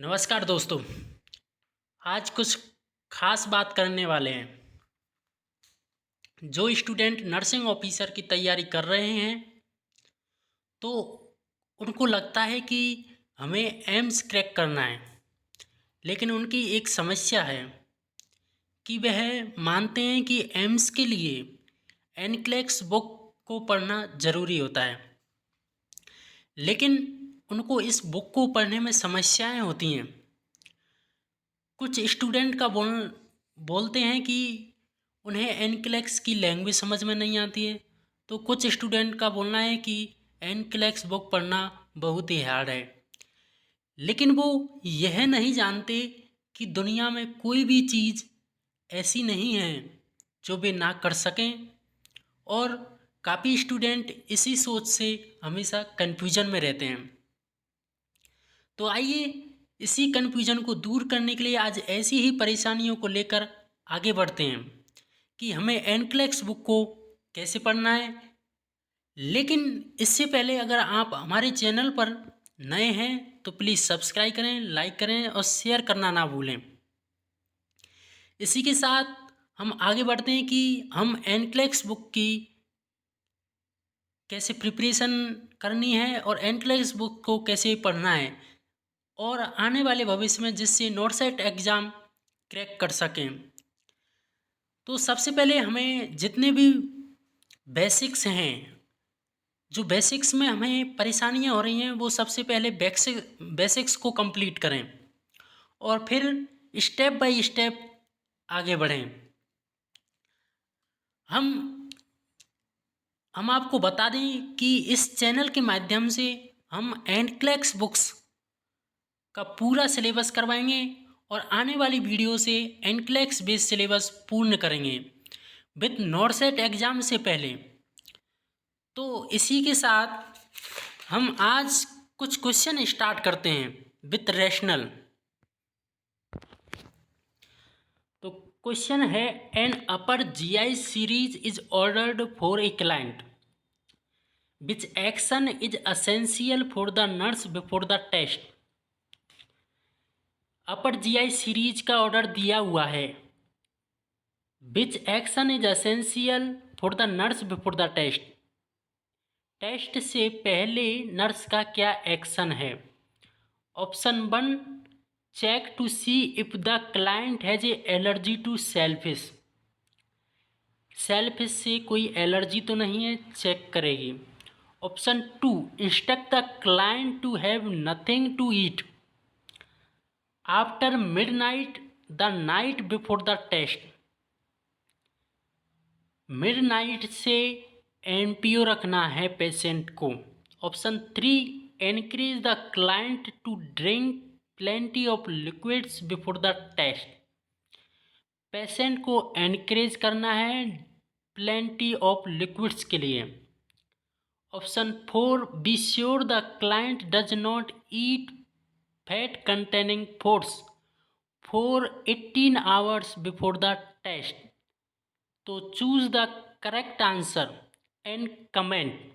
नमस्कार दोस्तों। आज कुछ खास बात करने वाले हैं। जो स्टूडेंट नर्सिंग ऑफिसर की तैयारी कर रहे हैं तो उनको लगता है कि हमें एम्स क्रैक करना है, लेकिन उनकी एक समस्या है कि वह मानते हैं कि एम्स के लिए एनक्लेक्स बुक को पढ़ना ज़रूरी होता है, लेकिन उनको इस बुक को पढ़ने में समस्याएं होती हैं। कुछ स्टूडेंट का बोलते हैं कि उन्हें एनक्लेक्स की लैंग्वेज समझ में नहीं आती है, तो कुछ स्टूडेंट का बोलना है कि एनक्लेक्स बुक पढ़ना बहुत ही हार्ड है। लेकिन वो यह नहीं जानते कि दुनिया में कोई भी चीज़ ऐसी नहीं है जो वे ना कर सकें, और काफ़ी स्टूडेंट इसी सोच से हमेशा कन्फ्यूजन में रहते हैं। तो आइए इसी कन्फ्यूजन को दूर करने के लिए आज ऐसी ही परेशानियों को लेकर आगे बढ़ते हैं कि हमें एनक्लेक्स बुक को कैसे पढ़ना है। लेकिन इससे पहले अगर आप हमारे चैनल पर नए हैं तो प्लीज़ सब्सक्राइब करें, लाइक करें और शेयर करना ना भूलें। इसी के साथ हम आगे बढ़ते हैं कि हम एनक्लेक्स बुक की कैसे प्रिपरेशन करनी है और एनक्लेक्स बुक को कैसे पढ़ना है, और आने वाले भविष्य में जिससे नोटसेट एग्ज़ाम क्रैक कर सकें। तो सबसे पहले हमें जितने भी बेसिक्स हैं, जो बेसिक्स में हमें परेशानियां हो रही हैं, वो सबसे पहले बेसिक्स को कंप्लीट करें और फिर स्टेप बाय स्टेप आगे बढ़ें। हम आपको बता दें कि इस चैनल के माध्यम से हम एनक्लेक्स बुक्स का पूरा सिलेबस करवाएंगे और आने वाली वीडियो से एनक्लेक्स बेस्ड सिलेबस पूर्ण करेंगे विथ नोटसेट एग्ज़ाम से पहले। तो इसी के साथ हम आज कुछ क्वेश्चन स्टार्ट करते हैं विथ रैशनल। तो क्वेश्चन है, an upper GI series is ordered for a client, which action is essential for the nurse before the test. Upper GI series का ऑर्डर दिया हुआ है, which action is essential for the nurse before the test. Test से पहले nurse का क्या action है? Option 1, check to see if the client has a allergy to shellfish. Shellfish से कोई एलर्जी तो नहीं है, चेक करेगी। Option 2, instruct the client to have nothing to eat after midnight the night before the test. Midnight से NPO रखना है patient को। Option 3, encourage the client to drink plenty of liquids before the test. Patient को encourage करना है plenty of liquids के लिए। Option 4, be sure the client does not eat fat containing foods for 18 hours before the test. तो choose the correct answer and comment.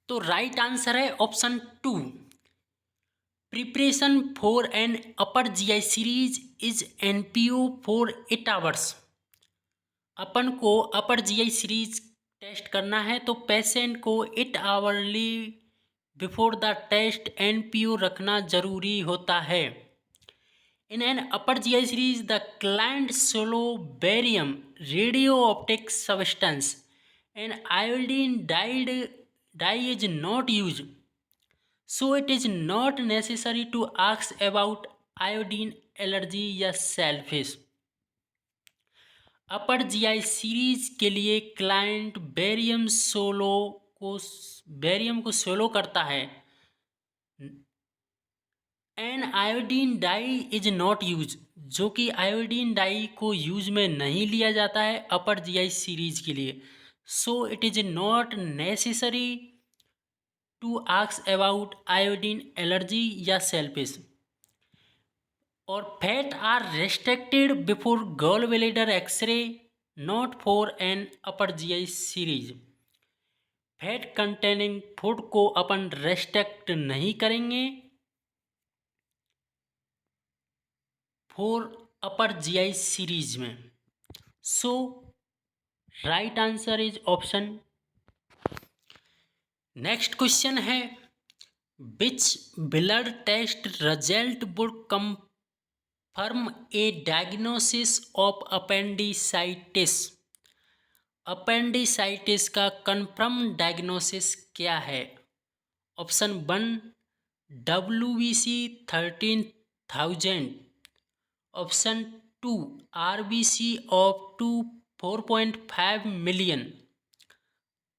तो right answer है option 2, preparation for an upper GI series is NPO for 8 hours. अपन को upper GI series test करना है तो patient को 8 hourly before the test NPO रखना जरूरी होता है। In an upper GI series the client swallow barium radiopaque substance and iodine dye is not used, so it is not necessary to ask about iodine allergy या shellfish. Upper GI series के लिए client barium को swallow करता है। An iodine dye is not use, जो कि iodine die को use में नहीं लिया जाता है अपर जीआई सीरीज के लिए। So it is not necessary to ask about iodine allergy या सेल्फिश। और fat are restricted before gallbladder x ray, not for an upper GI series. Fat containing food को अपन रेस्ट्रिक्ट नहीं करेंगे फॉर अपर जीआई सीरीज में। So right answer is option. Next question है, which blood test result would confirm a diagnosis of appendicitis. Appendicitis का confirm diagnosis क्या है? Option 1 WBC 13,000, option 2 RBC of 4.5 million,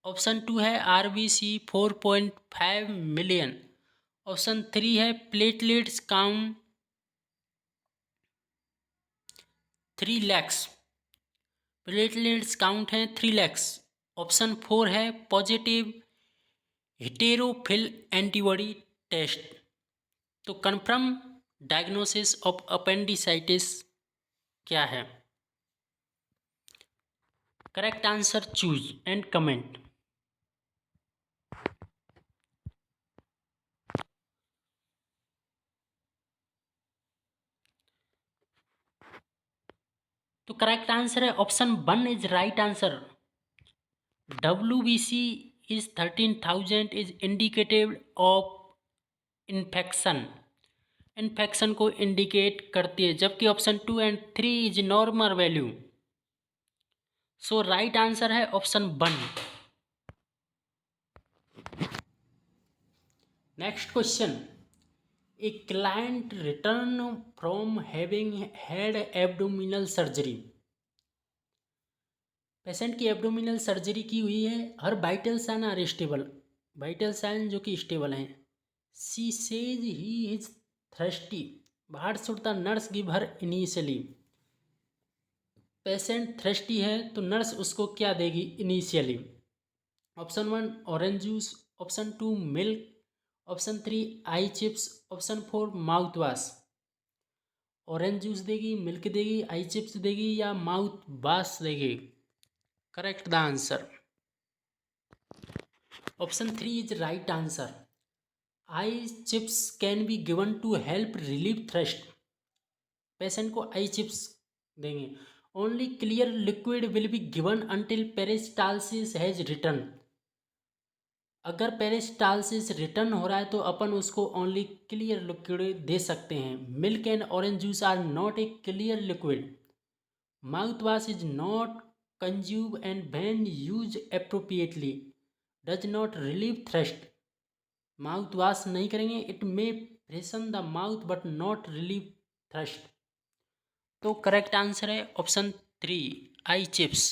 option 2 है RBC 4.5 million, option 3 है platelets count 3 lakhs, platelets count है 3 lakhs, option 4 है positive heterophil antibody test. तो confirm diagnosis of appendicitis क्या है? Correct answer choose and comment. तो करेक्ट आंसर है option 1 is right answer. WBC is 13,000 is indicative of infection, infection को indicate करती है, जबकि option 2 and 3 is normal value. So right answer है option 1। Next question, a client return from having had abdominal surgery. Patient की abdominal surgery की हुई है, her vital sign are stable, vital sign जो कि स्टेबल हैं। She says he is thirsty, what should the nurse give her initially. Patient thirsty है तो nurse उसको क्या देगी initially? Option 1 orange juice, option 2 milk, option 3 ice chips, option 4 mouthwash. Orange juice देगी, milk देगी, ice chips देगी या mouthwash देगी? Correct the answer. Option 3 is right answer. Ice chips can be given to help relieve thirst. Patient को ice chips देंगे। Only clear liquid will be given until peristalsis has return. अगर peristalsis return हो रहा है तो अपन उसको only clear liquid दे सकते हैं। Milk and orange juice are not a clear liquid. Mouth wash is not consume and when use appropriately does not relieve thirst. Mouth wash नहीं करेंगे, it may freshen the mouth but not relieve thirst. तो correct answer है option 3 ice chips.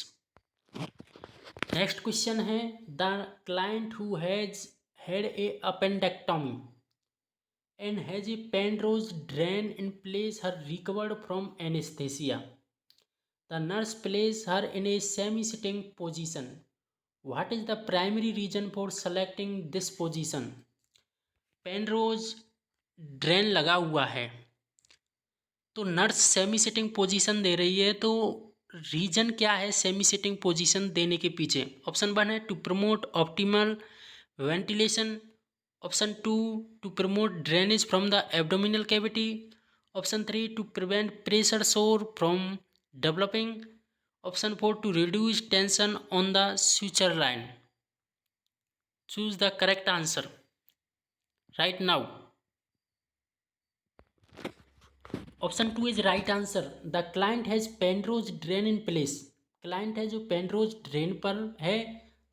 Next question है, the client who has had a appendectomy and has a Penrose drain in place her recovered from anaesthesia. The nurse place her in a semi sitting position. What is the primary reason for selecting this position? Penrose drain लगा हुआ है तो nurse semi sitting position दे रही है, तो reason क्या है सेमी सिटिंग पोजीशन देने के पीछे? ऑप्शन 1 है to promote optimal ventilation, option 2 to promote drainage from the abdominal cavity, option 3 to prevent pressure sore from developing, option 4 to reduce tension on the suture line. Choose the correct answer right now. Option 2 is right answer. The client has Penrose drain in place. Client है जो Penrose drain पर है।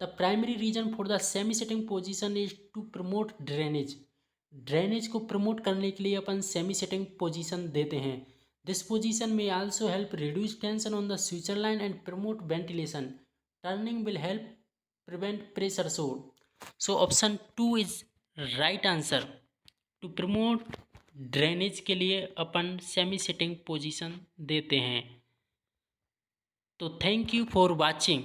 The primary reason for the semi sitting position is to promote drainage. Drainage को promote करने के लिए अपन semi sitting position देते हैं। दिस पोजीशन में also help reduce tension on the suture line and promote ventilation. Turning will help prevent pressure sore. So option 2 is right answer. To promote drainage के लिए अपन सेमी सिटिंग पोजीशन देते हैं। तो thank you for watching.